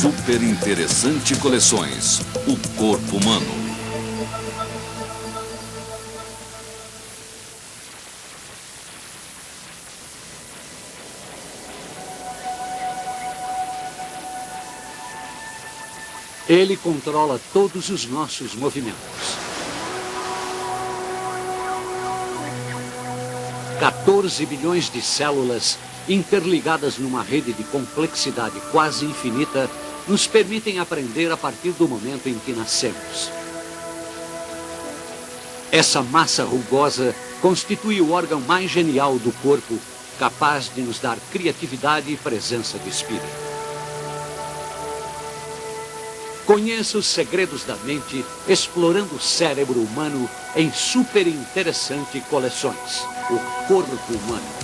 Super Interessante Coleções, o corpo humano. Ele controla todos os nossos movimentos. 14 bilhões de células interligadas numa rede de complexidade quase infinita nos permitem aprender a partir do momento em que nascemos. Essa massa rugosa constitui o órgão mais genial do corpo, capaz de nos dar criatividade e presença de espírito. Conheça os segredos da mente explorando o cérebro humano em Super Interessante Coleções, o corpo humano.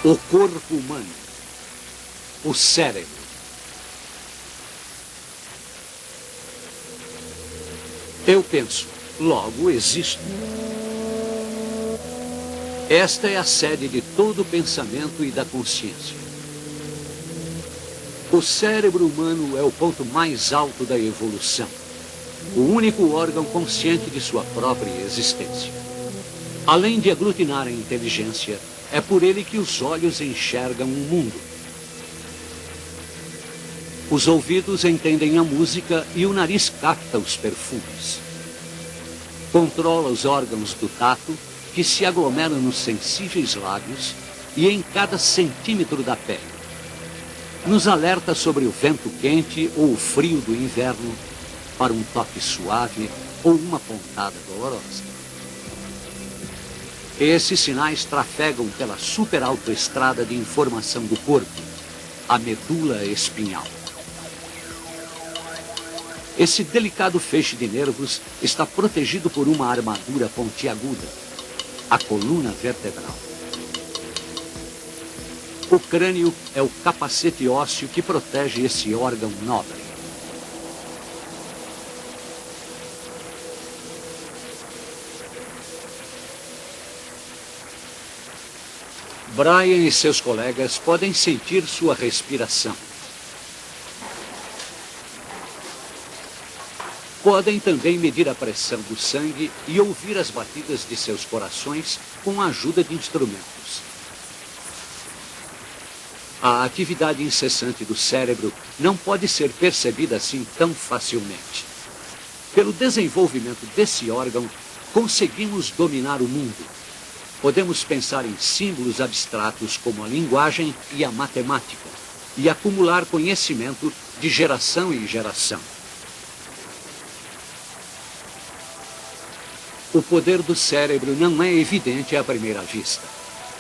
O corpo humano, o cérebro. Eu penso, logo existo. Esta é a sede de todo o pensamento e da consciência. O cérebro humano é o ponto mais alto da evolução, o único órgão consciente de sua própria existência. Além de aglutinar a inteligência, é por ele que os olhos enxergam o mundo. Os ouvidos entendem a música e o nariz capta os perfumes. Controla os órgãos do tato, que se aglomeram nos sensíveis lábios e em cada centímetro da pele. Nos alerta sobre o vento quente ou o frio do inverno, para um toque suave ou uma pontada dolorosa. Esses sinais trafegam pela superautoestrada de informação do corpo, a medula espinhal. Esse delicado feixe de nervos está protegido por uma armadura pontiaguda, a coluna vertebral. O crânio é o capacete ósseo que protege esse órgão nobre. Brian e seus colegas podem sentir sua respiração. Podem também medir a pressão do sangue e ouvir as batidas de seus corações com a ajuda de instrumentos. A atividade incessante do cérebro não pode ser percebida assim tão facilmente. Pelo desenvolvimento desse órgão, conseguimos dominar o mundo. Podemos pensar em símbolos abstratos como a linguagem e a matemática e acumular conhecimento de geração em geração. O poder do cérebro não é evidente à primeira vista.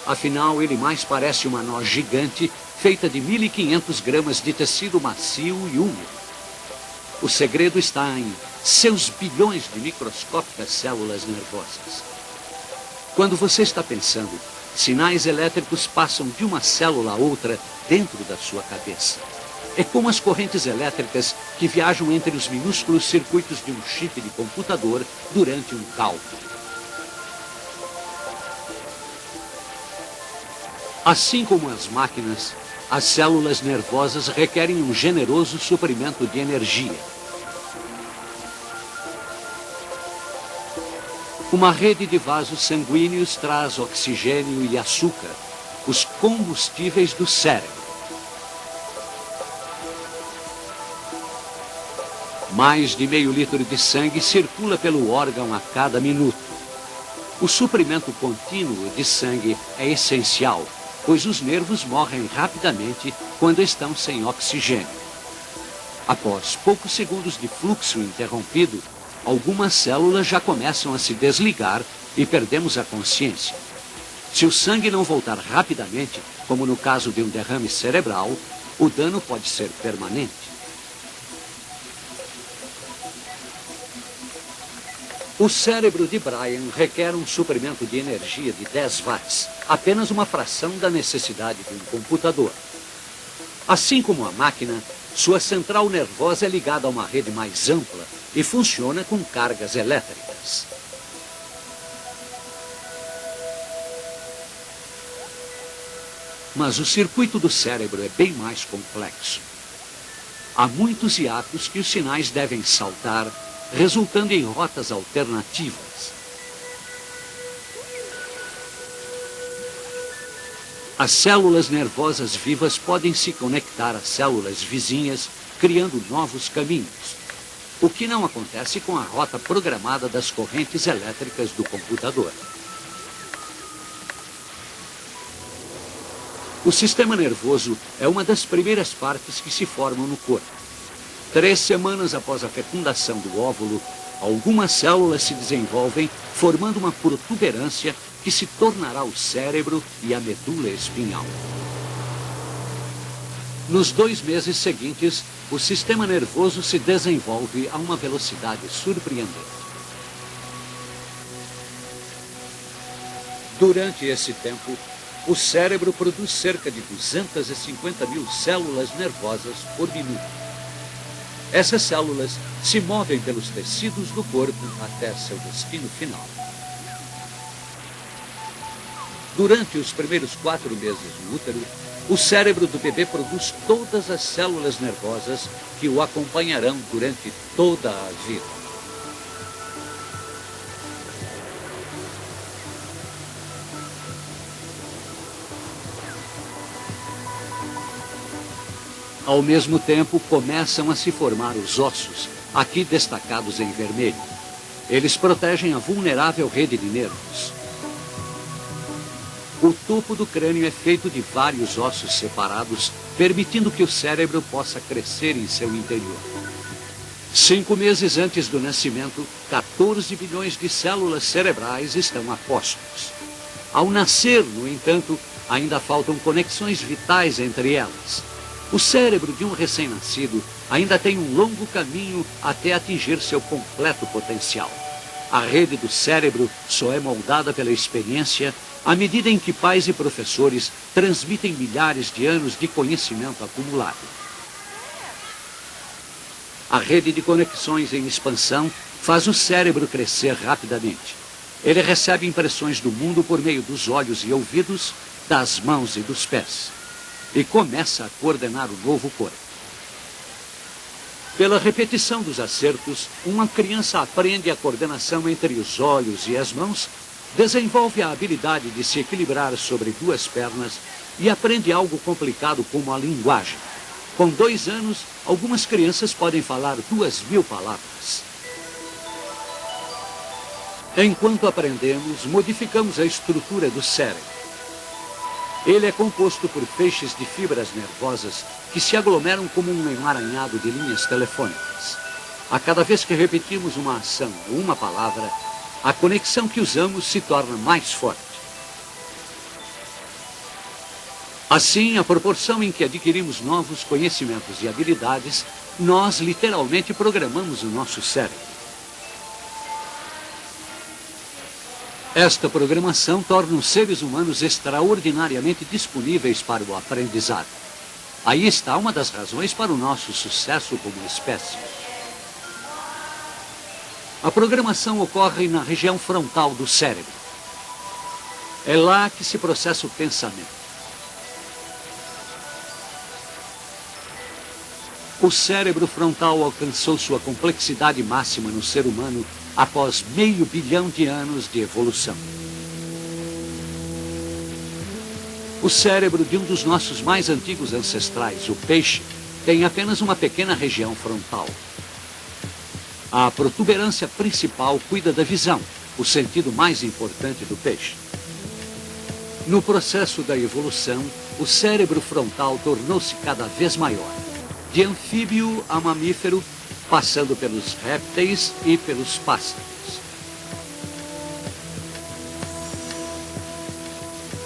Afinal, ele mais parece uma noz gigante feita de 1.500 gramas de tecido macio e úmido. O segredo está em seus bilhões de microscópicas células nervosas. Quando você está pensando, sinais elétricos passam de uma célula a outra dentro da sua cabeça. É como as correntes elétricas que viajam entre os minúsculos circuitos de um chip de computador durante um cálculo. Assim como as máquinas, as células nervosas requerem um generoso suprimento de energia. Uma rede de vasos sanguíneos traz oxigênio e açúcar, os combustíveis do cérebro. Mais de meio litro de sangue circula pelo órgão a cada minuto. O suprimento contínuo de sangue é essencial, pois os nervos morrem rapidamente quando estão sem oxigênio. Após poucos segundos de fluxo interrompido, algumas células já começam a se desligar e perdemos a consciência. Se o sangue não voltar rapidamente, como no caso de um derrame cerebral, o dano pode ser permanente. O cérebro de Brian requer um suprimento de energia de 10 watts, apenas uma fração da necessidade de um computador. Assim como a máquina, sua central nervosa é ligada a uma rede mais ampla e funciona com cargas elétricas. Mas o circuito do cérebro é bem mais complexo. Há muitos hiatos que os sinais devem saltar, resultando em rotas alternativas. As células nervosas vivas podem se conectar às células vizinhas, criando novos caminhos, o que não acontece com a rota programada das correntes elétricas do computador. O sistema nervoso é uma das primeiras partes que se formam no corpo. 3 semanas após a fecundação do óvulo, algumas células se desenvolvem, formando uma protuberância que se tornará o cérebro e a medula espinhal. Nos 2 meses seguintes, o sistema nervoso se desenvolve a uma velocidade surpreendente. Durante esse tempo, o cérebro produz cerca de 250 mil células nervosas por minuto. Essas células se movem pelos tecidos do corpo até seu destino final. Durante os primeiros 4 meses no útero, o cérebro do bebê produz todas as células nervosas que o acompanharão durante toda a vida. Ao mesmo tempo, começam a se formar os ossos, aqui destacados em vermelho. Eles protegem a vulnerável rede de nervos. O topo do crânio é feito de vários ossos separados, permitindo que o cérebro possa crescer em seu interior. 5 meses antes do nascimento, 14 bilhões de células cerebrais estão a postos. Ao nascer, no entanto, ainda faltam conexões vitais entre elas. O cérebro de um recém-nascido ainda tem um longo caminho até atingir seu completo potencial. A rede do cérebro só é moldada pela experiência à medida em que pais e professores transmitem milhares de anos de conhecimento acumulado. A rede de conexões em expansão faz o cérebro crescer rapidamente. Ele recebe impressões do mundo por meio dos olhos e ouvidos, das mãos e dos pés, e começa a coordenar o novo corpo. Pela repetição dos acertos, uma criança aprende a coordenação entre os olhos e as mãos, desenvolve a habilidade de se equilibrar sobre 2 pernas e aprende algo complicado como a linguagem. Com 2 anos, algumas crianças podem falar 2.000 palavras. Enquanto aprendemos, modificamos a estrutura do cérebro. Ele é composto por feixes de fibras nervosas que se aglomeram como um emaranhado de linhas telefônicas. A cada vez que repetimos uma ação ou uma palavra, a conexão que usamos se torna mais forte. Assim, à proporção em que adquirimos novos conhecimentos e habilidades, nós literalmente programamos o nosso cérebro. Esta programação torna os seres humanos extraordinariamente disponíveis para o aprendizado. Aí está uma das razões para o nosso sucesso como espécie. A programação ocorre na região frontal do cérebro. É lá que se processa o pensamento. O cérebro frontal alcançou sua complexidade máxima no ser humano após 500 bilhão de anos de evolução. O cérebro de um dos nossos mais antigos ancestrais, o peixe, tem apenas uma pequena região frontal. A protuberância principal cuida da visão, o sentido mais importante do peixe. No processo da evolução, o cérebro frontal tornou-se cada vez maior, de anfíbio a mamífero, passando pelos répteis e pelos pássaros.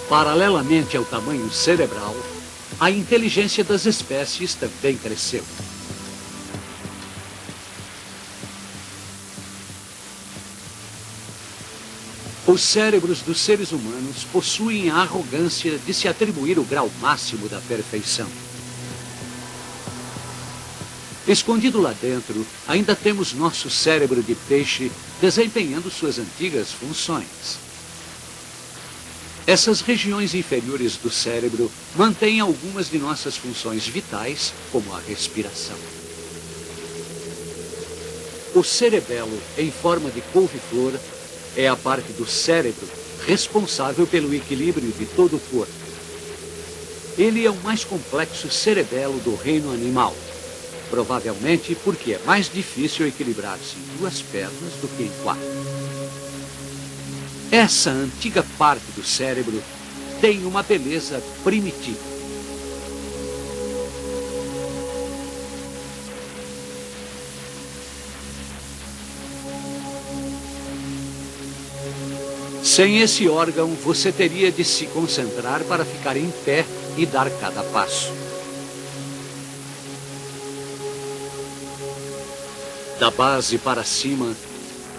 Paralelamente ao tamanho cerebral, a inteligência das espécies também cresceu. Os cérebros dos seres humanos possuem a arrogância de se atribuir o grau máximo da perfeição. Escondido lá dentro, ainda temos nosso cérebro de peixe desempenhando suas antigas funções. Essas regiões inferiores do cérebro mantêm algumas de nossas funções vitais, como a respiração. O cerebelo, em forma de couve-flor, é a parte do cérebro responsável pelo equilíbrio de todo o corpo. Ele é o mais complexo cerebelo do reino animal, provavelmente porque é mais difícil equilibrar-se em 2 pernas do que em 4. Essa antiga parte do cérebro tem uma beleza primitiva. Sem esse órgão, você teria de se concentrar para ficar em pé e dar cada passo. Da base para cima,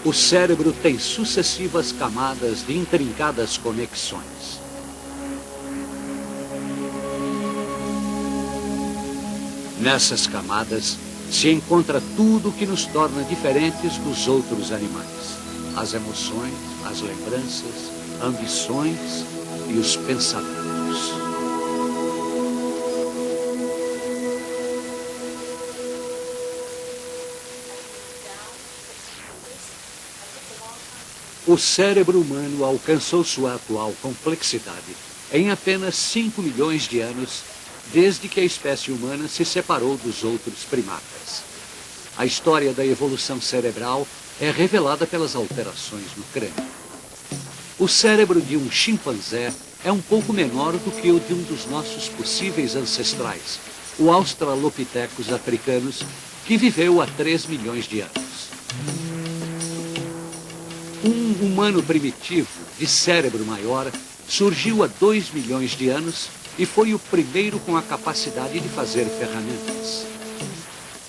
o cérebro tem sucessivas camadas de intrincadas conexões. Nessas camadas se encontra tudo o que nos torna diferentes dos outros animais: as emoções, as lembranças, ambições e os pensamentos. O cérebro humano alcançou sua atual complexidade em apenas 5 milhões de anos, desde que a espécie humana se separou dos outros primatas. A história da evolução cerebral é revelada pelas alterações no crânio. O cérebro de um chimpanzé é um pouco menor do que o de um dos nossos possíveis ancestrais, o Australopithecus africanus, que viveu há 3 milhões de anos. Um humano primitivo, de cérebro maior, surgiu há 2 milhões de anos e foi o primeiro com a capacidade de fazer ferramentas.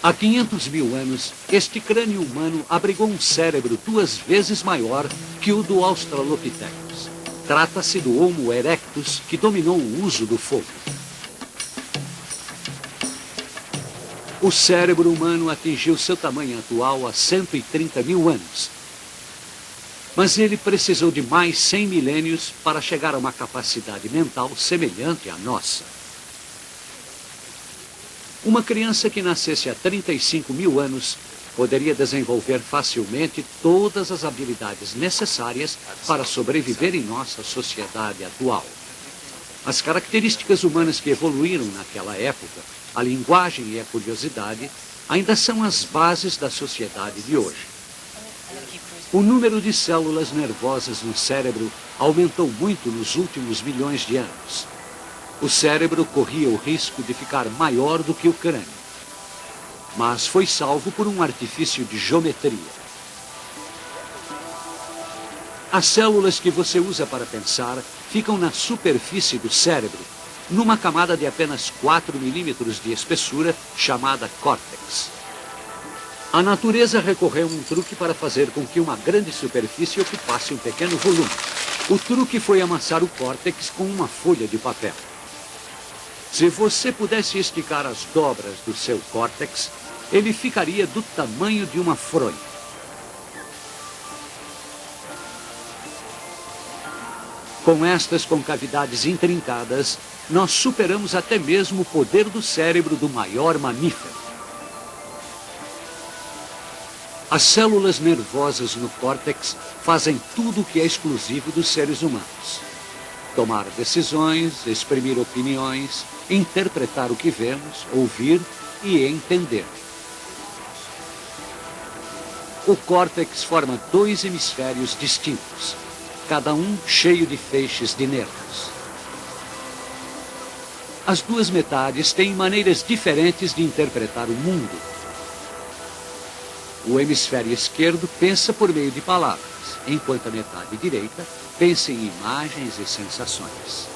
Há 500 mil anos, este crânio humano abrigou um cérebro 2 vezes maior que o do Australopithecus. Trata-se do Homo erectus, que dominou o uso do fogo. O cérebro humano atingiu seu tamanho atual há 130 mil anos. Mas ele precisou de mais 100 milênios para chegar a uma capacidade mental semelhante à nossa. Uma criança que nascesse há 35 mil anos poderia desenvolver facilmente todas as habilidades necessárias para sobreviver em nossa sociedade atual. As características humanas que evoluíram naquela época, a linguagem e a curiosidade, ainda são as bases da sociedade de hoje. O número de células nervosas no cérebro aumentou muito nos últimos milhões de anos. O cérebro corria o risco de ficar maior do que o crânio, mas foi salvo por um artifício de geometria. As células que você usa para pensar ficam na superfície do cérebro, numa camada de apenas 4 milímetros de espessura, chamada córtex. A natureza recorreu a um truque para fazer com que uma grande superfície ocupasse um pequeno volume. O truque foi amassar o córtex com uma folha de papel. Se você pudesse esticar as dobras do seu córtex, ele ficaria do tamanho de uma fronha. Com estas concavidades intrincadas, nós superamos até mesmo o poder do cérebro do maior mamífero. As células nervosas no córtex fazem tudo o que é exclusivo dos seres humanos: tomar decisões, exprimir opiniões, interpretar o que vemos, ouvir e entender. O córtex forma 2 hemisférios distintos, cada um cheio de feixes de nervos. As 2 metades têm maneiras diferentes de interpretar o mundo. O hemisfério esquerdo pensa por meio de palavras, enquanto a metade direita pensa em imagens e sensações.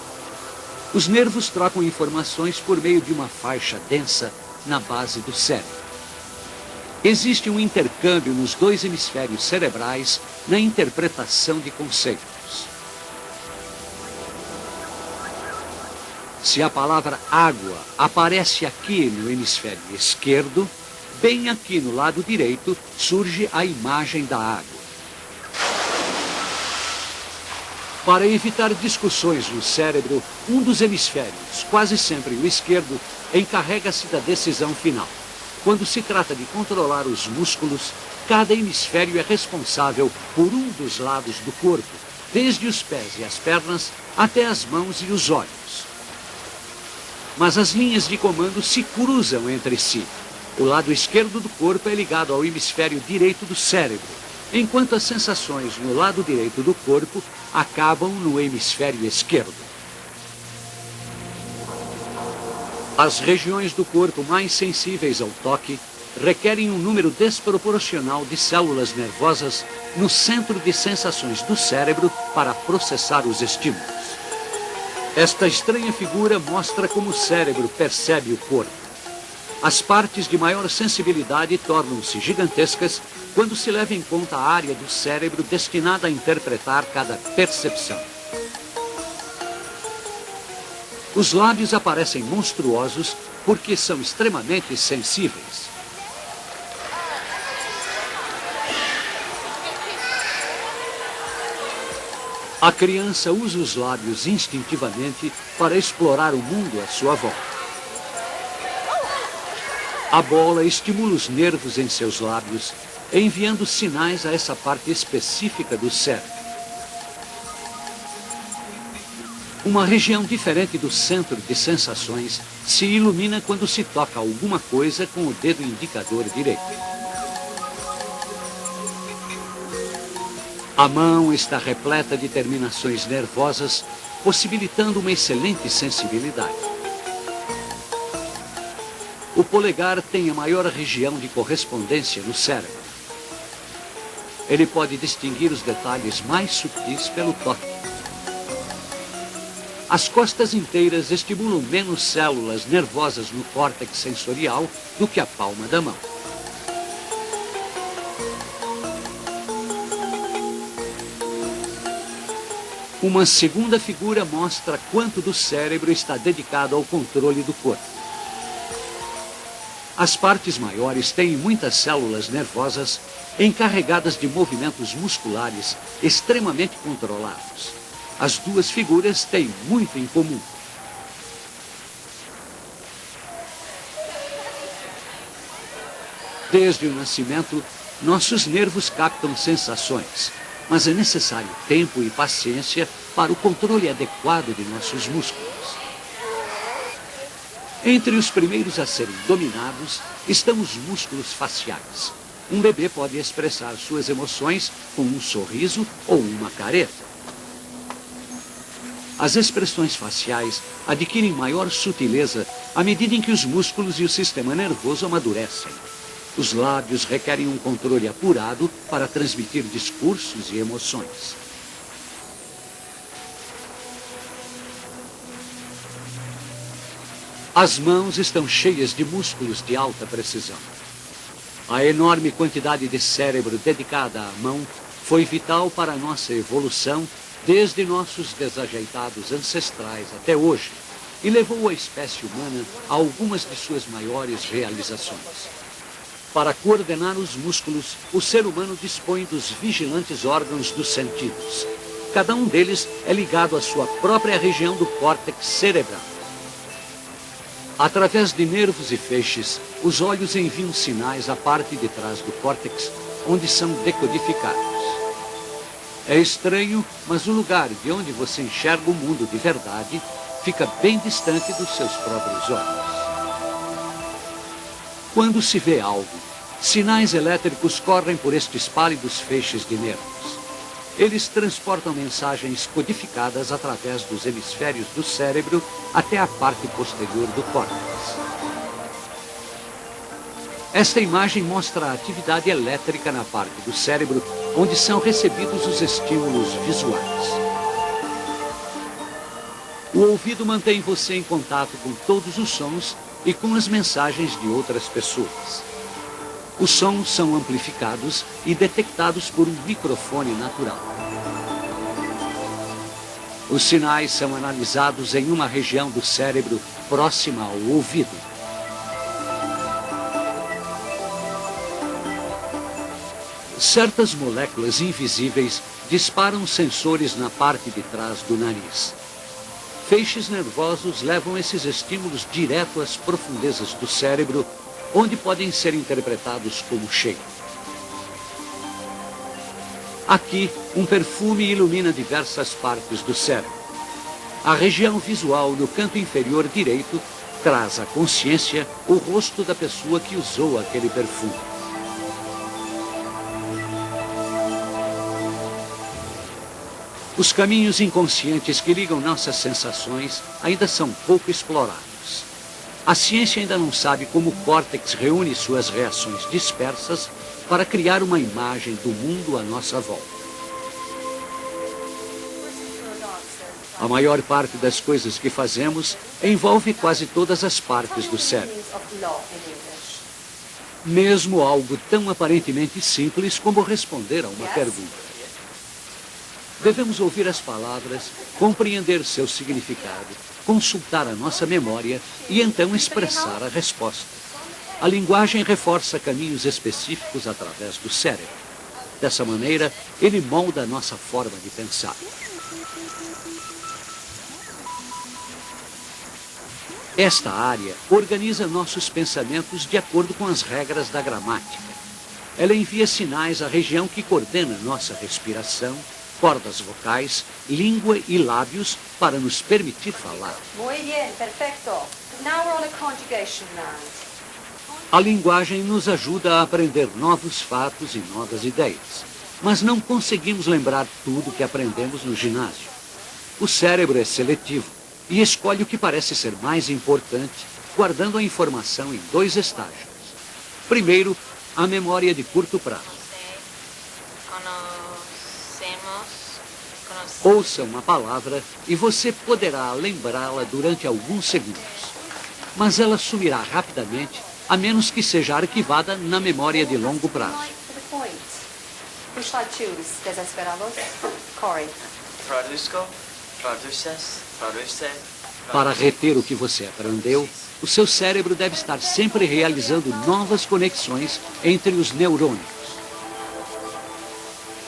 Os nervos trocam informações por meio de uma faixa densa na base do cérebro. Existe um intercâmbio nos dois hemisférios cerebrais na interpretação de conceitos. Se a palavra água aparece aqui no hemisfério esquerdo, bem aqui no lado direito surge a imagem da água. Para evitar discussões no cérebro, um dos hemisférios, quase sempre o esquerdo, encarrega-se da decisão final. Quando se trata de controlar os músculos, cada hemisfério é responsável por um dos lados do corpo, desde os pés e as pernas até as mãos e os olhos. Mas as linhas de comando se cruzam entre si. O lado esquerdo do corpo é ligado ao hemisfério direito do cérebro, enquanto as sensações no lado direito do corpo acabam no hemisfério esquerdo. As regiões do corpo mais sensíveis ao toque requerem um número desproporcional de células nervosas no centro de sensações do cérebro para processar os estímulos. Esta estranha figura mostra como o cérebro percebe o corpo. As partes de maior sensibilidade tornam-se gigantescas quando se leva em conta a área do cérebro destinada a interpretar cada percepção. Os lábios aparecem monstruosos porque são extremamente sensíveis. A criança usa os lábios instintivamente para explorar o mundo à sua volta. A bola estimula os nervos em seus lábios, enviando sinais a essa parte específica do cérebro. Uma região diferente do centro de sensações se ilumina quando se toca alguma coisa com o dedo indicador direito. A mão está repleta de terminações nervosas, possibilitando uma excelente sensibilidade. O polegar tem a maior região de correspondência no cérebro. Ele pode distinguir os detalhes mais sutis pelo toque. As costas inteiras estimulam menos células nervosas no córtex sensorial do que a palma da mão. Uma segunda figura mostra quanto do cérebro está dedicado ao controle do corpo. As partes maiores têm muitas células nervosas encarregadas de movimentos musculares extremamente controlados. As duas figuras têm muito em comum. Desde o nascimento, nossos nervos captam sensações, mas é necessário tempo e paciência para o controle adequado de nossos músculos. Entre os primeiros a serem dominados estão os músculos faciais. Um bebê pode expressar suas emoções com um sorriso ou uma careta. As expressões faciais adquirem maior sutileza à medida em que os músculos e o sistema nervoso amadurecem. Os lábios requerem um controle apurado para transmitir discursos e emoções. As mãos estão cheias de músculos de alta precisão. A enorme quantidade de cérebro dedicada à mão foi vital para a nossa evolução desde nossos desajeitados ancestrais até hoje e levou a espécie humana a algumas de suas maiores realizações. Para coordenar os músculos, o ser humano dispõe dos vigilantes órgãos dos sentidos. Cada um deles é ligado à sua própria região do córtex cerebral. Através de nervos e feixes, os olhos enviam sinais à parte de trás do córtex, onde são decodificados. É estranho, mas o lugar de onde você enxerga o mundo de verdade fica bem distante dos seus próprios olhos. Quando se vê algo, sinais elétricos correm por estes pálidos feixes de nervos. Eles transportam mensagens codificadas através dos hemisférios do cérebro até a parte posterior do córtex. Esta imagem mostra a atividade elétrica na parte do cérebro, onde são recebidos os estímulos visuais. O ouvido mantém você em contato com todos os sons e com as mensagens de outras pessoas. Os sons são amplificados e detectados por um microfone natural. Os sinais são analisados em uma região do cérebro próxima ao ouvido. Certas moléculas invisíveis disparam sensores na parte de trás do nariz. Feixes nervosos levam esses estímulos direto às profundezas do cérebro, onde podem ser interpretados como cheiro. Aqui, um perfume ilumina diversas partes do cérebro. A região visual no canto inferior direito traz à consciência o rosto da pessoa que usou aquele perfume. Os caminhos inconscientes que ligam nossas sensações ainda são pouco explorados. A ciência ainda não sabe como o córtex reúne suas reações dispersas para criar uma imagem do mundo à nossa volta. A maior parte das coisas que fazemos envolve quase todas as partes do cérebro. Mesmo algo tão aparentemente simples como responder a uma pergunta. Devemos ouvir as palavras, compreender seu significado, consultar a nossa memória e então expressar a resposta. A linguagem reforça caminhos específicos através do cérebro. Dessa maneira, ele molda a nossa forma de pensar. Esta área organiza nossos pensamentos de acordo com as regras da gramática. Ela envia sinais à região que coordena nossa respiração, cordas vocais, língua e lábios para nos permitir falar. Muy bien, perfecto. Now we're on a conjugation round. A linguagem nos ajuda a aprender novos fatos e novas ideias, mas não conseguimos lembrar tudo que aprendemos no ginásio. O cérebro é seletivo e escolhe o que parece ser mais importante, guardando a informação em dois estágios. Primeiro, a memória de curto prazo. Ouça uma palavra e você poderá lembrá-la durante alguns segundos. Mas ela sumirá rapidamente, a menos que seja arquivada na memória de longo prazo. Who shall I choose? Desesperados? Corey. Para reter o que você aprendeu, o seu cérebro deve estar sempre realizando novas conexões entre os neurônios.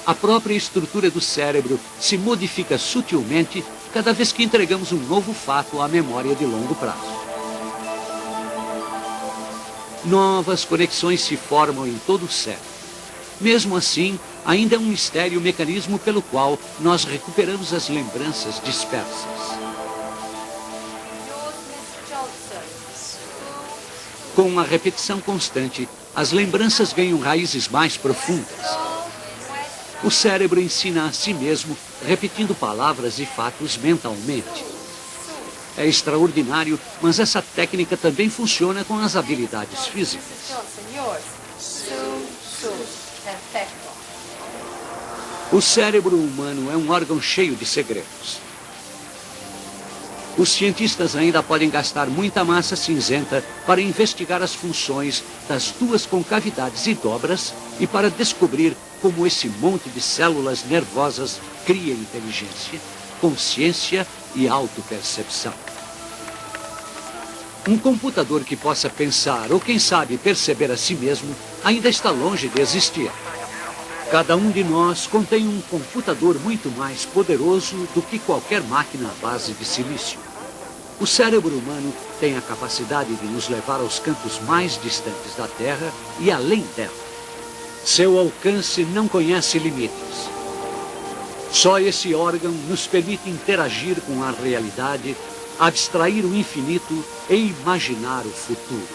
A própria estrutura do cérebro se modifica sutilmente cada vez que entregamos um novo fato à memória de longo prazo. Novas conexões se formam em todo o cérebro. Mesmo assim, ainda é um mistério o mecanismo pelo qual nós recuperamos as lembranças dispersas. Com a repetição constante, as lembranças ganham raízes mais profundas. O cérebro ensina a si mesmo, repetindo palavras e fatos mentalmente. É extraordinário, mas essa técnica também funciona com as habilidades físicas. O cérebro humano é um órgão cheio de segredos. Os cientistas ainda podem gastar muita massa cinzenta para investigar as funções das duas concavidades e dobras e para descobrir como esse monte de células nervosas cria inteligência, consciência e autopercepção. Um computador que possa pensar ou, quem sabe, perceber a si mesmo ainda está longe de existir. Cada um de nós contém um computador muito mais poderoso do que qualquer máquina à base de silício. O cérebro humano tem a capacidade de nos levar aos cantos mais distantes da Terra e além dela. Seu alcance não conhece limites. Só esse órgão nos permite interagir com a realidade, abstrair o infinito e imaginar o futuro.